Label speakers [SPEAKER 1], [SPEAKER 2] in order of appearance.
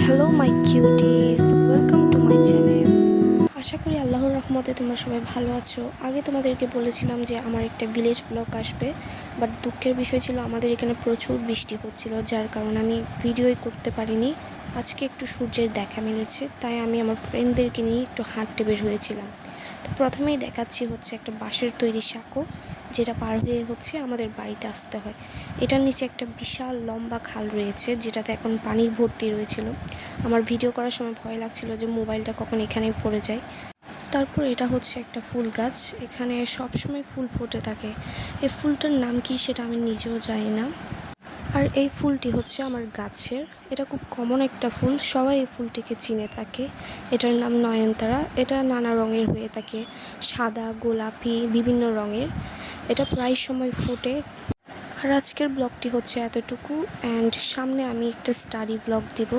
[SPEAKER 1] Hello my cuties, welcome to my channel. আশা করি আল্লাহর রহমতে তোমরা সবাই ভালো আছো। আগে তোমাদেরকে বলেছিলাম যে আমার একটা ভিলেজ ব্লগ আসবে, বাট দুঃখের বিষয় ছিল আমাদের এখানে প্রচুর বৃষ্টি হচ্ছিল, যার কারণে আমি ভিডিওই করতে পারিনি। আজকে একটু সূর্যের দেখা মিলেছে, তাই আমি আমার ফ্রেন্ডদেরকে নিয়ে একটু হাঁটতে বের হয়েছিলাম। তো প্রথমেই দেখাচ্ছি হচ্ছে একটা বাঁশের তৈরি সাঁকো, যেটা পার হয়ে হচ্ছে আমাদের বাড়িতে আসতে হয়। এটার নিচে একটা বিশাল লম্বা খাল রয়েছে, যেটাতে এখন পানি ভর্তি রয়েছিল। আমার ভিডিও করার সময় ভয় লাগছিল যে মোবাইলটা কখন এখানে পড়ে যায়। তারপর এটা হচ্ছে একটা ফুল গাছ, এখানে সবসময় ফুল ফুটে থাকে। এই ফুলটার নাম কি সেটা আমি নিজেও জানি না। আর এই ফুলটি হচ্ছে আমার গাছের, এটা খুব কমন একটা ফুল, সবাই এই ফুলটিকে চিনে থাকে। এটার নাম নয়নতারা। এটা নানা রঙের হয়ে থাকে, সাদা, গোলাপি, বিভিন্ন রঙের। এটা প্রায় সময় ফুটে। আর আজকের ব্লগটি হচ্ছে এতটুকু, অ্যান্ড সামনে আমি একটা স্টাডি ব্লগ দিব।